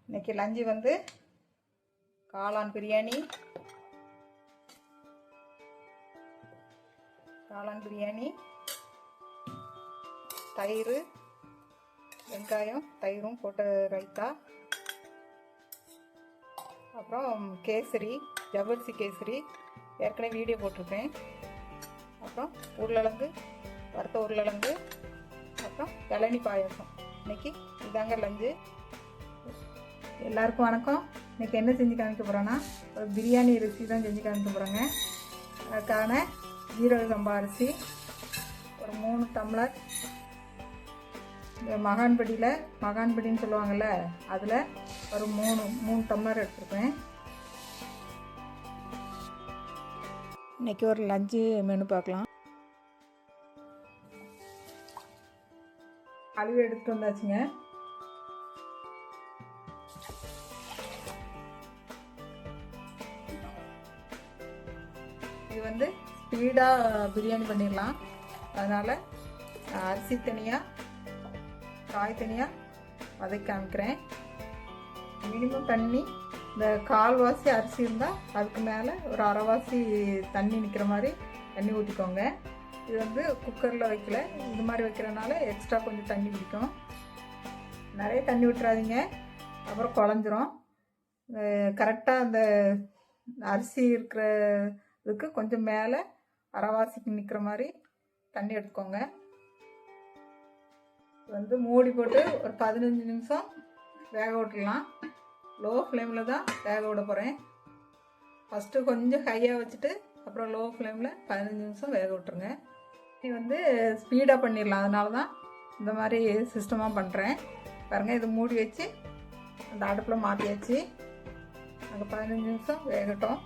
இன்னைக்கு லஞ்சு வந்து காளான் பிரியாணி, தயிர், வெங்காயம் தயிரும் போட்ட ரைத்தா, அப்புறம் கேசரி, ஜவ்வரிசி கேசரி ஏற்கனவே வீடியோ போட்டிருக்கேன். அப்புறம் உருளைக்கிழங்கு, வறுத்த உருளைக்கிழங்கு, அப்புறம் இளநி பாயாசம். இன்னைக்கு இதாங்க லஞ்சு. எல்லாருக்கும் வணக்கம். இன்றைக்கி என்ன செஞ்சு காமிக்க போகிறோன்னா, ஒரு பிரியாணி ரெசிபி தான் செஞ்சு காமிக்க போகிறோங்க. அதுக்கான ஜீரக சம்பா அரிசி ஒரு 3 டம்ளர், இந்த மகான்படின்னு சொல்லுவாங்கள்ல, அதில் ஒரு 3 டம்ளர் எடுத்துருப்பேன். இன்றைக்கி ஒரு லஞ்சு மெனு பார்க்கலாம். கழுவி எடுத்துகிட்டு வந்தாச்சுங்க. இது வந்து ஸ்பீடாக பிரியாணி பண்ணிடலாம். அதனால் அரிசி தனியாக, காய் தனியாக வதக்கி காமிக்கிறேன். மினிமம் தண்ணி, இந்த கால்வாசி அரிசி இருந்தால் அதுக்கு மேலே ஒரு அரைவாசி தண்ணி நிற்கிற மாதிரி தண்ணி ஊற்றிக்கோங்க. இது வந்து குக்கரில் வைக்கல, இது மாதிரி வைக்கிறனால எக்ஸ்ட்ரா கொஞ்சம் தண்ணி பிடிக்கும். நிறைய தண்ணி விட்டுறாதீங்க, அப்புறம் குழஞ்சிரும். கரெக்டாக அந்த அரிசி இருக்கிற இதுக்கு கொஞ்சம் மேலே அரைவாசிக்கு நிற்கிற மாதிரி தண்ணி எடுத்துக்கோங்க. வந்து மூடி போட்டு ஒரு 15 நிமிஷம் வேக விட்டுடலாம். லோ ஃப்ளேமில் தான் வேக விட போகிறேன். ஃபஸ்ட்டு கொஞ்சம் ஹையாக வச்சுட்டு அப்புறம் லோ ஃப்ளேமில் 15 நிமிஷம் வேக விட்டுருங்க. இது வந்து ஸ்பீடாக பண்ணிடலாம், அதனால தான் இந்த மாதிரி சிஸ்டமாக பண்ணுறேன். பாருங்கள், இது மூடி வச்சு அந்த அடுப்பில் மாற்றியாச்சு. அங்கே 15 நிமிஷம் வேகட்டும்.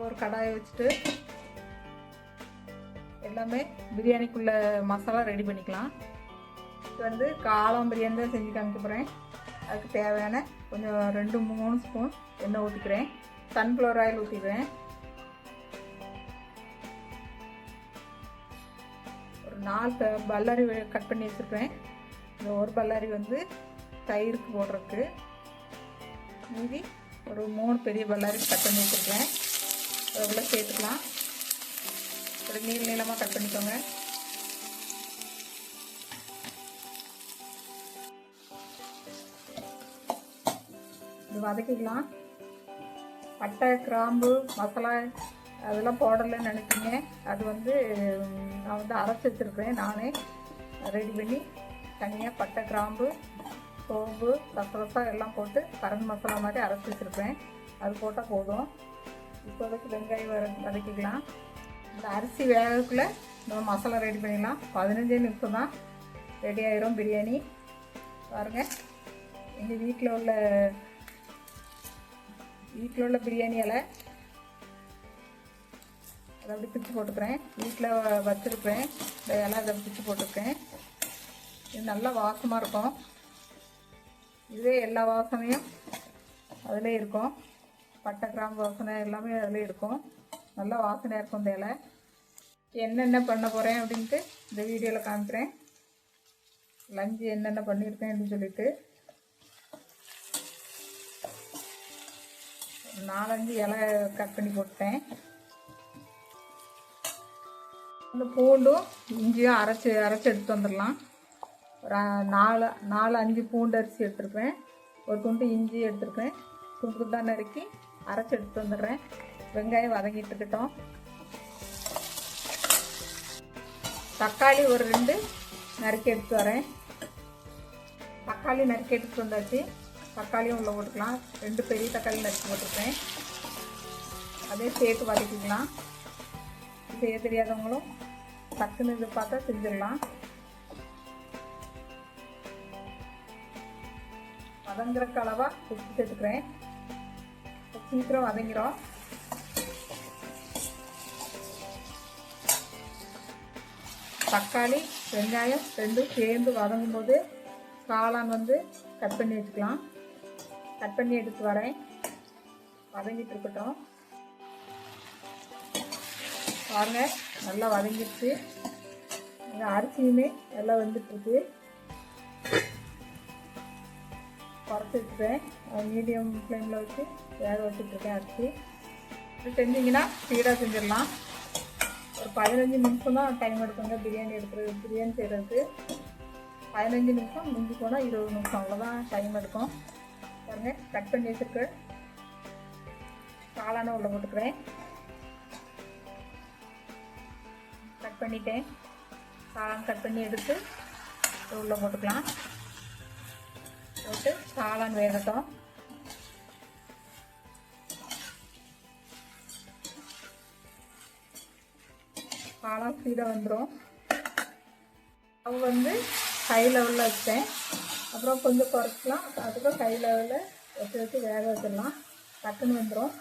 ஒரு கடாயை வச்சுட்டு எல்லாமே பிரியாணிக்குள்ளே மசாலா ரெடி பண்ணிக்கலாம். இது வந்து காளான் பிரியாணி தான் செஞ்சு காமிக்க போகிறேன். அதுக்கு தேவையான கொஞ்சம் 2-3 ஸ்பூன் எண்ணெய் ஊற்றிக்கிறேன். சன்ஃப்ளவர் ஆயில் ஊற்றிக்கிறேன். ஒரு 4 பல்லாரி கட் பண்ணி வச்சுருக்கேன். இந்த ஒரு பல்லாரி வந்து தயிருக்கு போடுறதுக்கு, மீதி ஒரு 3 பெரிய பல்லாரி கட் பண்ணி வச்சுருக்கேன். அதுக்குள்ளே சேர்த்துக்கலாம். ஒரு நீளமாக கட் பண்ணிக்கோங்க. இது வதக்கிக்கலாம். பட்டை, கிராம்பு, மசாலா அதெல்லாம் போடலைன்னு நினைப்பீங்க. அது வந்து நான் வந்து அரைச்சி வச்சுருக்கேன். நானே ரெடி பண்ணி தனியாக பட்டை, கிராம்பு, சோம்பு, கசகசா எல்லாம் போட்டு கரம் மசாலா மாதிரி அரைச்சி வச்சுருப்பேன். அது போட்டால் போதும். இப்போதைக்கு வெங்காயம் வதக்கிக்கலாம். இந்த அரிசி வேகக்குள்ளே நம்ம மசாலா ரெடி பண்ணிடலாம். 15 நிமிஷம் தான் ரெடி ஆயிரும் பிரியாணி. பாருங்கள், எங்கள் வீட்டில் உள்ள பிரியாணி இலை அதை அப்படி பிச்சு போட்டுக்கிறேன். வீட்டில் வச்சுருப்பேன் இந்த இலை, அதை பிச்சு போட்டிருக்கேன். இது நல்லா வாசமாக இருக்கும். இதே எல்லா வாசனையும் அதிலே இருக்கும். பட்டை, கிராம்பு வாசனை எல்லாமே அதில் இருக்கும். நல்லா வாசனையாக இருக்கும் இந்த இலை. என்னென்ன பண்ண போகிறேன் அப்படின்ட்டு இந்த வீடியோவில் காமிக்கிறேன். லஞ்சு என்னென்ன பண்ணியிருக்கேன் அப்படின்னு சொல்லிட்டு 4-5 இலை கட் பண்ணி போட்டேன். அந்த பூண்டும் இஞ்சியும் அரைச்சி எடுத்து வந்துடலாம். ஒரு 4-5 பூண்டு அரிசி எடுத்துருப்பேன். ஒரு துண்டு இஞ்சி எடுத்துருப்பேன். துண்டு துண்டாக நறுக்கி அரைச்சி எடுத்து வந்துடுறேன். வெங்காயம் வதங்கிட்டு இருக்கட்டும். தக்காளி ஒரு 2 நறுக்கி எடுத்து வரேன். தக்காளி நறுக்கி எடுத்து வந்தாச்சு. தக்காளியும் உள்ளே போட்டுக்கலாம். 2 பெரிய தக்காளி நறுக்கி போட்டிருக்கேன். அதே சேர்த்து வதக்கிக்கலாம். செய்ய தெரியாதவங்களும் டக்குன்னு இது பார்த்தா செஞ்சிடலாம். வதங்குறக்கு அளவாக உப்பு சேர்த்துக்கிறேன். சீக்கிரம் வதங்கிடும். தக்காளி, வெங்காயம் 2 சேர்ந்து வதங்கும் போது காளான் வந்து கட் பண்ணி வச்சுக்கலாம். கட் பண்ணி எடுத்து வரேன். வதங்கிட்டு இருக்கட்டும். பாருங்கள், நல்லா வதங்கிடுச்சு. இந்த அரிசியுமே நல்லா வந்துட்டுருக்கு. குறைச்சி வச்சுருக்கேன். மீடியம் ஃப்ளேமில் வச்சு வேக வச்சுட்ருக்கேன் அரிசி. இது செஞ்சிங்கன்னா ஸ்பீடாக செஞ்சிடலாம். ஒரு 15 நிமிஷம் தான் டைம் எடுக்குங்க பிரியாணி செய்கிறதுக்கு. 15 நிமிஷம், மிஞ்சி போனால் 20 நிமிஷம், அவ்வளோதான் டைம் எடுக்கும். பாருங்க, கட் பண்ணி வச்சுருக்கு காளான உள்ள போட்டுக்கிறேன். கட் பண்ணிட்டேன். காளான் கட் பண்ணி எடுத்து உள்ளே போட்டுக்கலாம். போட்டு காளான் வேகட்டும். காளான் ஸ்பீடாக வந்துடும். அவ ஹை லெவலில் வச்சேன். அப்புறம் கொஞ்சம் குறைச்சிக்கலாம். அதுக்கப்புறம் ஹை லெவலில் வச்சு வேக வச்சிடலாம். டக்குன்னு வந்துடும்.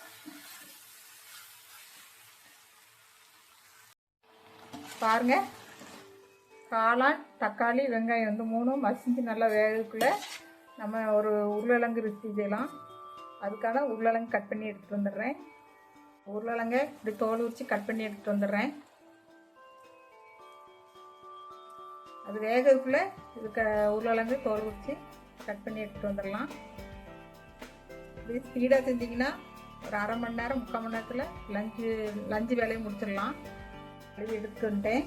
பாருங்கள், காளான், தக்காளி, வெங்காயம் 3 மசிஞ்சு நல்லா வேகக்குள்ளே நம்ம ஒரு உருளைக்கிழங்கு ரெசிபி செய்யலாம். அதுக்கான உருளைக்கிழங்கு கட் பண்ணி எடுத்துகிட்டு வந்துடுறேன். உருளைக்கிழங்கை இப்படி தோல் உரித்து கட் பண்ணி எடுத்துகிட்டு வந்துடுறேன். அது வேகக்குள்ளே இதுக்கு உருளைக்கிழங்கு தோல் உரித்து கட் பண்ணி எடுத்துகிட்டு வந்துடலாம். இது ஸ்பீடாக செஞ்சிங்கன்னா ஒரு அரை மணி நேரம் 3/4 மணி நேரத்தில் லஞ்சு வேலையை முடிச்சிடலாம். கழுவி எடுத்துட்டு வந்துட்டேன்.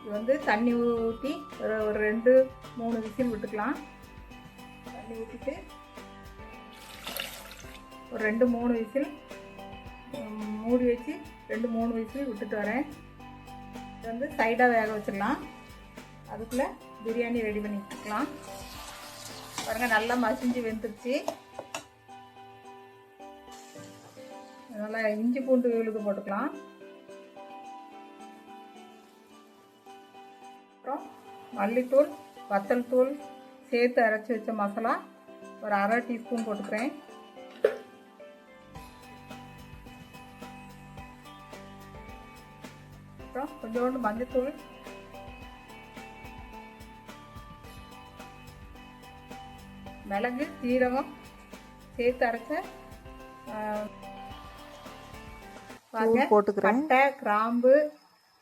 இது தண்ணி ஊற்றி ஒரு 2-3 விசில் விட்டுக்கலாம். தண்ணி ஊற்றிட்டு ஒரு 2-3 விசில் மூடி வச்சு 2-3 விசில் விட்டுட்டு வரேன். இது சைடாக வேக வச்சிடலாம். அதுக்குள்ளே பிரியாணி ரெடி பண்ணி வச்சுக்கலாம். பாருங்கள், நல்லா மசிஞ்சு வெந்துருச்சு. நல்லா இஞ்சி பூண்டு விழுது போட்டுக்கலாம். அப்புறம் மல்லித்தூள், வத்தல் தூள் சேர்த்து அரைச்சி வச்ச மசாலா ஒரு 1/2 டீஸ்பூன் போட்டுக்கிறேன். அப்புறம் கொஞ்சோண்டு மஞ்சத்தூள், மிளகு, சீரகம் சேர்த்து அரைச்ச போட்டுக்கிறேன். பட்டை, கிராம்பு,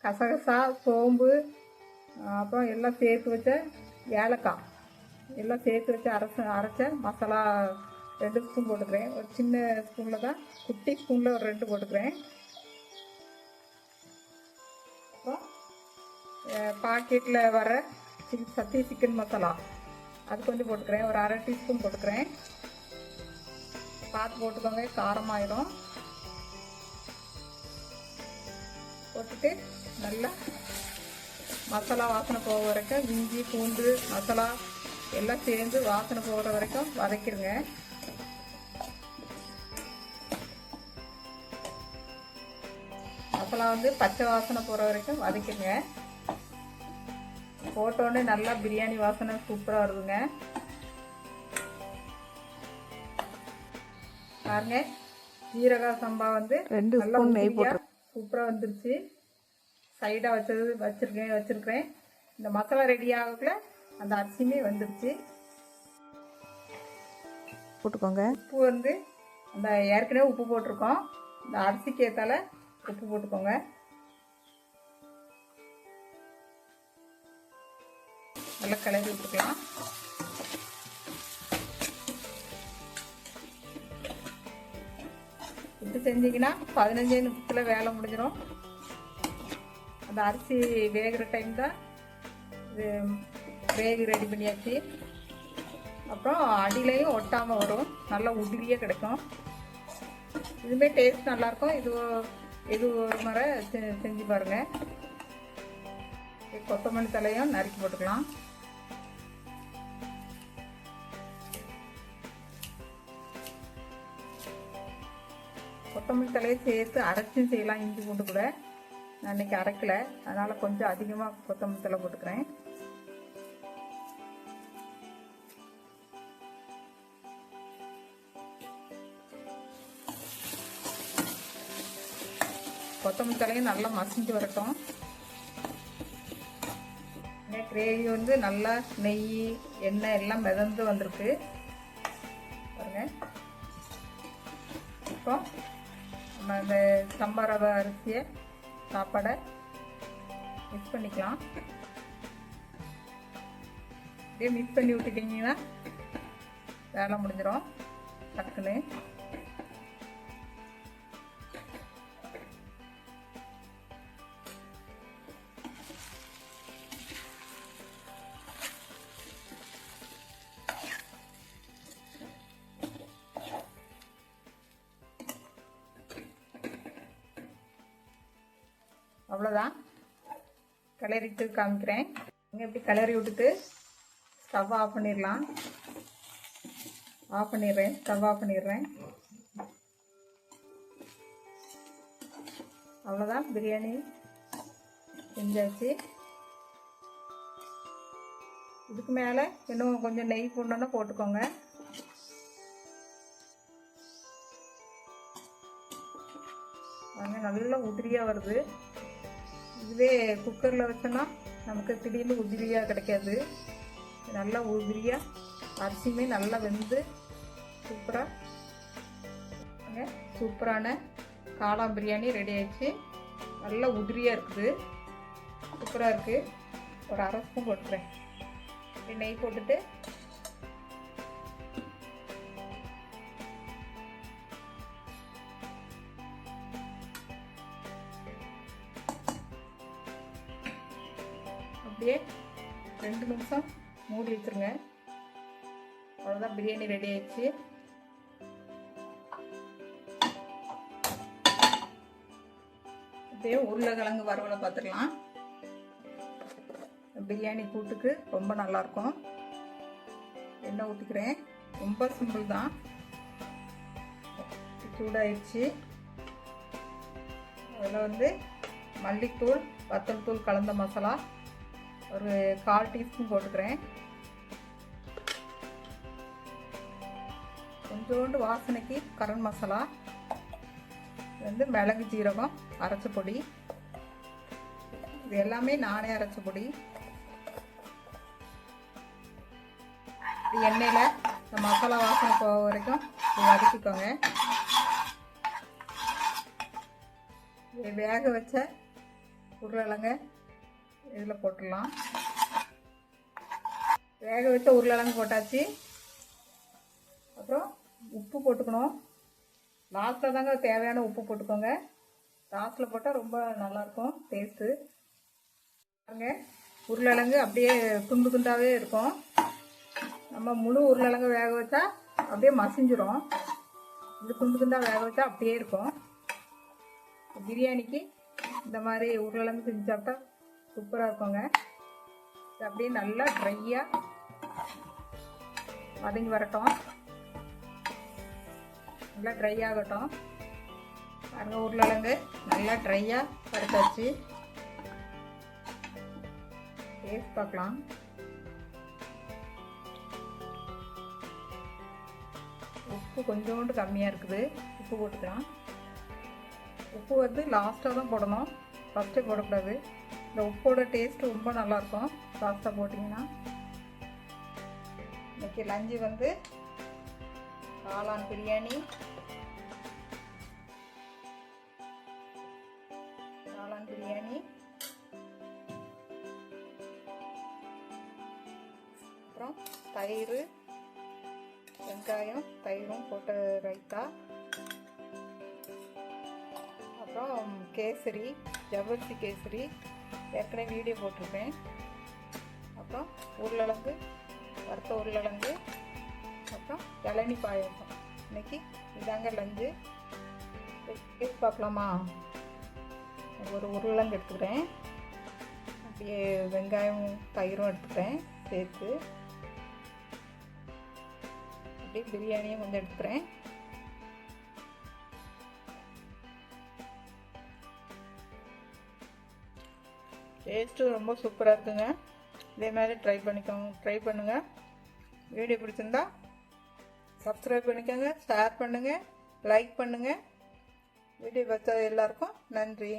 கசகசா, சோம்பு, அப்புறம் எல்லாம் சேர்த்து வச்ச ஏலக்காய் எல்லாம் சேர்த்து வச்சு அரைச்ச மசாலா 2 ஸ்பூன் போட்டுக்கிறேன். ஒரு சின்ன ஸ்பூனில் தான், குட்டி ஸ்பூனில் ஒரு 2 போட்டுக்கிறேன். அப்புறம் பாக்கெட்டில் வர சத்தி சிக்கன் மசாலா அது கொஞ்சம் போட்டுக்கிறேன். ஒரு 1/2 டீஸ்பூன் போட்டுக்கிறேன். பார்த்து போட்டுக்கோங்க, காரமாயிடும். போட்டுட்டு நல்லா மசாலா வாசனை போக வரைக்கும், இஞ்சி பூண்டு மசாலா எல்லாம் சேர்ந்து வாசனை போகிற வரைக்கும் வதக்கிடுங்க. மசாலா பச்சை வாசனை போகிற வரைக்கும் வதக்கிடுங்க. போட்டோடனே நல்லா பிரியாணி வாசனை சூப்பராக வருதுங்க. பாருங்க, ஜீரக சம்பா 2 ஸ்பூன் நெய் போட்டு சூப்பராக வந்துருச்சு. சைடாக வச்சுருக்கிறேன். இந்த மசாலா ரெடி ஆகக்குள்ள அந்த அரிசியுமே வந்துருச்சு. போட்டுக்கோங்க. உப்பு அந்த ஏற்கனவே உப்பு போட்டிருக்கோம். இந்த அரிசிக்கு ஏற்றால உப்பு போட்டுக்கோங்க. நல்லா கிளறி விட்டுக்கலாம். இப்படி செஞ்சிங்கன்னா 15 நிமிஷத்தில் வேலை முடிஞ்சிடும். அந்த அரிசி வேகிற டைம் தான் இது கிரேவி ரெடி பண்ணியாச்சு. அப்புறம் அடியிலையும் ஒட்டாமல் வரும், நல்லா உதிரியாக கிடைக்கும். இதுவுமே டேஸ்ட் நல்லாயிருக்கும். இது ஒரு முறை செஞ்சு பாருங்கள். கொத்தமல்லி தலையும் நறுக்கி போட்டுக்கலாம். கொத்தமல்லி தலையை சேர்த்து அரைச்சும் செய்யலாம். இஞ்சி பூண்டு கூட நான் இன்னைக்கு அரைக்கலை, அதனால் கொஞ்சம் அதிகமாக கொத்தமல்லி தலை போட்டுக்கிறேன். கொத்தமல்லி தலையும் நல்லா மசிஞ்சு வரட்டும். கிரேவி நல்லா நெய், எண்ணெய் எல்லாம் மிதந்து வந்திருக்கு பாருங்க. இப்போ நம்ம இந்த சம்பா ரவை அரிசியை சாப்பாடை மிக்ஸ் பண்ணிக்கலாம். அப்படியே மிக்ஸ் பண்ணி விட்டுட்டிங்கன்னா வேலை முடிஞ்சிடும் டக்குன்னு. அவ்வளோதான், கிளறிட்டு காமிக்கிறேன். இங்கே எப்படி கிளறி விட்டுட்டு ஸ்டவ் ஆஃப் பண்ணிடலாம். ஸ்டவ் ஆஃப் பண்ணிடுறேன். அவ்வளோதான், பிரியாணி செஞ்சாச்சு. இதுக்கு மேலே இன்னும் கொஞ்சம் நெய் போடணுன்னா போட்டுக்கோங்க. நல்லா உதிரியாக வருது. இதுவே குக்கரில் வச்சோன்னா நமக்கு திடீர்னு உதிரியாக கிடைக்காது. நல்லா உதிரியாக அரிசியுமே நல்லா வெந்து சூப்பரான காளான் பிரியாணி ரெடி ஆயிடுச்சு. நல்லா உதிரியாக இருக்குது, சூப்பராக இருக்குது. ஒரு அரை ஸ்பூன் போட்டுக்கிறேன். நெய் போட்டுட்டு அப்படியே 2 நிமிஷம் மூடி வச்சுருங்க. அவ்வளோதான், பிரியாணி ரெடி ஆயிடுச்சு. அப்படியே உருளைக்கிழங்கு வறுவலை பார்த்துக்கலாம். பிரியாணி கூட்டுக்கு ரொம்ப நல்லாயிருக்கும். எண்ணெய் ஊற்றிக்கிறேன். ரொம்ப சிம்பிள் தான். சூடாயிடுச்சு. அதில் மல்லித்தூள் வத்தல் தூள் கலந்த மசாலா ஒரு 1/4 டீஸ்பூன் போட்டுக்கிறேன். கொஞ்சோண்டு வாசனைக்கு கரம் மசாலா, மிளகு ஜீரகம் அரைச்ச பொடி. இது எல்லாமே நானே அரைச்ச பொடி. எண்ணெயில் இந்த மசாலா வாசனை போக வரைக்கும் வதக்கிக்கோங்க. வேக வச்ச உருளைக்கிழங்க இதில் போட்டுடலாம். வேக வச்ச உருளைக்கிழங்கு போட்டாச்சு. அப்புறம் உப்பு போட்டுக்கணும். லாஸ்ட்டில் தாங்க தேவையான உப்பு போட்டுக்கோங்க. லாஸ்ட்டில் போட்டால் ரொம்ப நல்லாயிருக்கும் டேஸ்ட்டு. பாருங்க, உருளைக்கிழங்கு அப்படியே துண்டு துண்டாகவே இருக்கும். நம்ம முழு உருளைக்கிழங்கு வேக வச்சா அப்படியே மசிஞ்சிரும். இது துண்டு துண்டாக வேக வச்சா அப்படியே இருக்கும். பிரியாணிக்கு இந்த மாதிரி உருளைக்கிழங்கு செஞ்சு சாப்பிட்டா சூப்பராக இருக்குங்க. இது அப்படியே நல்லா ட்ரையாக வதங்கி வரட்டும். நல்லா ட்ரை ஆகட்டும். பாருங்க, உருளைக்கிழங்கு நல்லா ட்ரையாக வறுத்தாச்சு. டேஸ்ட் பார்க்கலாம். உப்பு கொஞ்சோண்டு கம்மியாக இருக்குது, உப்பு போட்டுக்கலாம். உப்பு லாஸ்ட்டாக தான் போடணும், ஃபஸ்ட்டே போடக்கூடாது. இந்த உப்போட டேஸ்ட்டு ரொம்ப நல்லாயிருக்கும் லாஸ்ட்டாக போட்டிங்கன்னா. இன்றைக்கி லஞ்சு காளான் பிரியாணி, அப்புறம் தயிர், வெங்காயம் தயிரும் போட்ட ரைத்தா, அப்புறம் கேசரி, ஜவ்வரிசி கேசரி ஏற்கனவே வீடியோ போட்டிருப்பேன். அப்புறம் உருளைக்கிழங்கு, வறுத்த உருளைக்கிழங்கு, அப்புறம் இளநீ பாயாசம். இன்னைக்கு இதாங்க லஞ்சு. டேஸ்ட் பார்க்கலாமா? ஒரு உருளைக்கிழங்கு எடுத்துக்கிறேன், அப்படியே வெங்காயம் தயிரும் எடுத்துக்கிறேன் சேர்த்து. அப்படியே பிரியாணியும் கொஞ்சம் எடுத்துக்கிறேன். டேஸ்ட்டு ரொம்ப சூப்பராக இருக்குங்க. இதே மாதிரி ட்ரை பண்ணுங்கள். வீடியோ பிடிச்சிருந்தா சப்ஸ்கிரைப் பண்ணிக்கோங்க, ஷேர் பண்ணுங்கள், லைக் பண்ணுங்கள். வீடியோ பார்த்தா எல்லாருக்கும் நன்றி.